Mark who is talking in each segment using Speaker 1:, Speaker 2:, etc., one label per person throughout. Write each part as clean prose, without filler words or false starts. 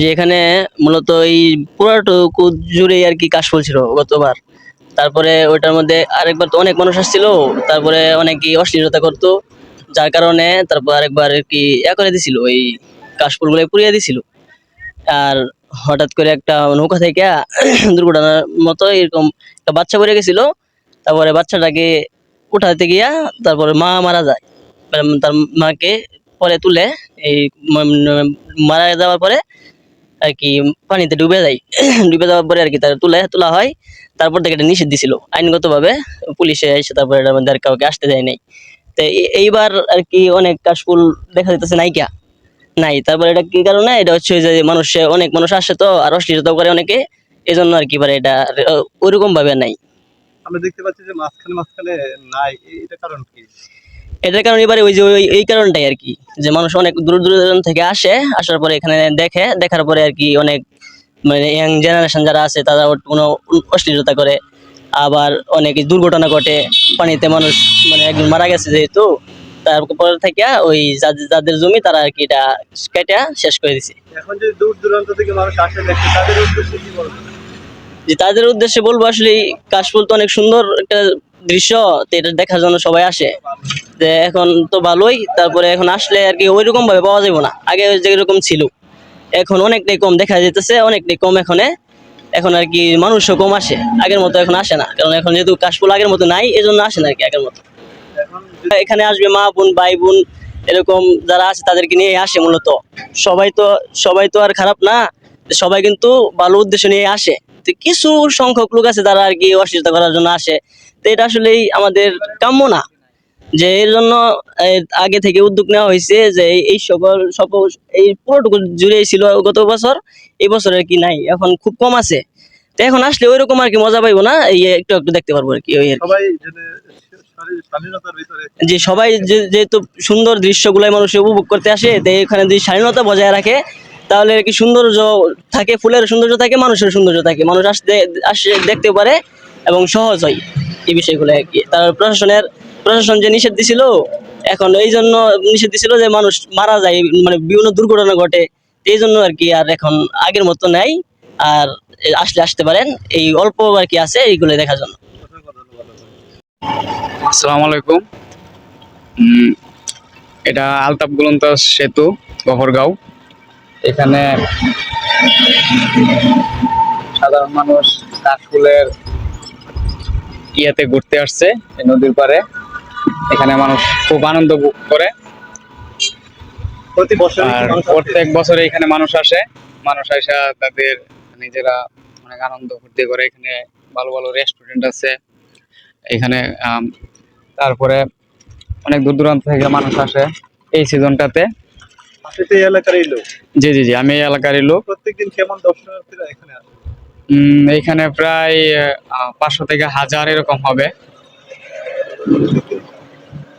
Speaker 1: যে এখানে মূলত এই পুরাটুকু জুড়ে আর কি কাশফুল ছিল গতবার। তারপরে ওইটার মধ্যে আরেকবার তো অনেক মানুষ আসছিল, তারপরে অনেকেই অশ্লীলতা করতো, যার কারণে তারপর আরেকবার আর কি করে দিছিল, ওই কাশফুলগুলো পুড়িয়ে দিছিল। আর হঠাৎ করে একটা নৌকা থেকে দুর্ঘটনার মতো এরকম একটা বাচ্চা পড়ে গেছিল। তারপরে বাচ্চাটাকে উঠাতে গিয়া তারপরে মা মারা যায়। তার মাকে পরে তুলে এই মারা যাওয়ার পরে আর কি পানিতে ডুবে যায়। ডুবে যাওয়ার পরে আর কি তার তোলা হয়। তারপর থেকে এটা নিষেধ দিছিল আইনগতভাবে, পুলিশে এসে তারপরে এটার মধ্যে আর কাউকে আসতে দেয় নাই। তো এইবার আর কি অনেক কাশফুল দেখা যাইতেছে নাইকা নাই। তারপরে এটা কি কারণে, এটা হচ্ছে যে অনেক মানুষ আসে তো আর অশ্লীলতা করে অনেকে, এই জন্য আর কি পারে এটা ওইরকম ভাবে নাই।
Speaker 2: আমরা দেখতে পাচ্ছি যে মাঝখানে মাঝখানে নাই, এটা কারণ কি?
Speaker 1: এটার কারণ এবারে ওই যে এই কারণটাই আর কি, যে মানুষ অনেক দূর দূরান্ত থেকে আসে, আসার পরে এখানে দেখার পরে আর কি অনেক মানে ইয়াং জেনারেশন যারা আছে তারা কোনো অশ্লীলতা করে, আবার অনেক দুর্ঘটনা ঘটে। পানিতে মানুষ মানে একজন মারা গেছে যেহেতু, তারপর থেকে ওই যাদের জমি তারা আর কি এটা কেটে শেষ করে দিছে।
Speaker 2: এখন যে দূর দূরান্ত থেকে মানুষ আসে দেখতে, তাদের উদ্দেশ্যে কি বলবেন?
Speaker 1: যে তাদের উদ্দেশ্যে বলবো, আসলে কাশফুল তো অনেক সুন্দর একটা দৃশ্য, তো এটা দেখার জন্য সবাই আসে। যে এখন তো ভালোই, তারপরে এখন আসলে আর কি ওইরকম ভাবে পাওয়া যাবে না, আগে যেরকম ছিল এখন অনেকটাই কম দেখা যেতেছে, অনেকটাই কম এখন আর কি মানুষও কম আসে, আগের মতো এখন আসে না, কারণ এখন যেহেতু কাশফুল আগের মতো নাই, এই জন্য আসে না আর কি আগের মতো।
Speaker 2: এখন
Speaker 1: এখানে আসবে মা বোন ভাই বোন এরকম যারা আছে তাদেরকে নিয়ে আসে মূলত। সবাই তো আর খারাপ না, সবাই কিন্তু ভালো উদ্দেশ্য নিয়ে আসে। তো কিছু সংখ্যক লোক আছে যারা আর কি অশ্লীলতা করার জন্য আসে, তো এটা আসলেই আমাদের কাম্য না। যে এর জন্য আগে থেকে উদ্যোগ নেওয়া হয়েছে যে এই সকল এই পুরোটুকু জুড়েই ছিল গত বছর, এই বছর আর কি নাই, এখন খুব কম আছে। তো এখন আসলে ওইরকম আর কি মজা পাইবো না, এই একটু একটু দেখতে পারবো আর কি, ওই আর কি।
Speaker 2: সবাই স্বাধীনতার ভিতরে
Speaker 1: যে সবাই যেহেতু সুন্দর দৃশ্যগুলাই মানুষ উপভোগ করতে আসে, তো এখানে যদি স্বাধীনতা বজায় রাখে তাহলে আর কি সৌন্দর্য থাকে, ফুলের সৌন্দর্য থাকে, মানুষের সৌন্দর্য থাকে, মানুষ আসে দেখতে পারে এবং সহজ হয় এই বিষয়গুলো আর কি। তার প্রশাসন যে নিষেধ দিছিল, এখন এই জন্য নিষেধ দিছিল যে মানুষ মারা যায়, মানে বিভিন্ন দুর্ঘটনা ঘটে, এই জন্য আর কি আর এখন আগের মতো নাই। আর আসতে পারেন, এই অল্প আর কি আছে এইগুলো দেখার জন্য।
Speaker 3: আসসালামু আলাইকুম। এটা আলতাফ গোলন্দাজ সেতু, গফরগাঁও। এখানে সাধারণ মানুষ কাশফুলের ঘুরতে আসছে এই নদীর পাড়ে। এখানে মানুষ খুব আনন্দ ভোগ করে,
Speaker 2: প্রতি বছর
Speaker 3: আর প্রত্যেক বছরে এখানে মানুষ আসে। মানুষ আসা তাদের নিজেরা অনেক আনন্দ ফুর্তি করে। এখানে ভালো ভালো রেস্টুরেন্ট আছে এখানে। তারপরে অনেক দূর দূরান্ত থেকে মানুষ আসে এই সিজনটাতে।
Speaker 2: আপনি তো এই এলাকারই লোক,
Speaker 3: জি জি জি, আমি এই এলাকারই লোক।
Speaker 2: প্রত্যেকদিন কেমন দর্শনার্থীরা এখানে আসে?
Speaker 3: এখানে প্রায় 500 থেকে 1000 এরকম হবে।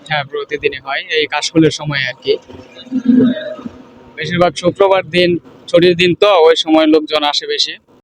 Speaker 3: হ্যাঁ, প্রতিদিনই হয় এই কাশফুলের সময় আর কি। বেশিরভাগ শুক্রবার দিন, ছুটির দিন, তো ওই সময় লোকজন আসে বেশি।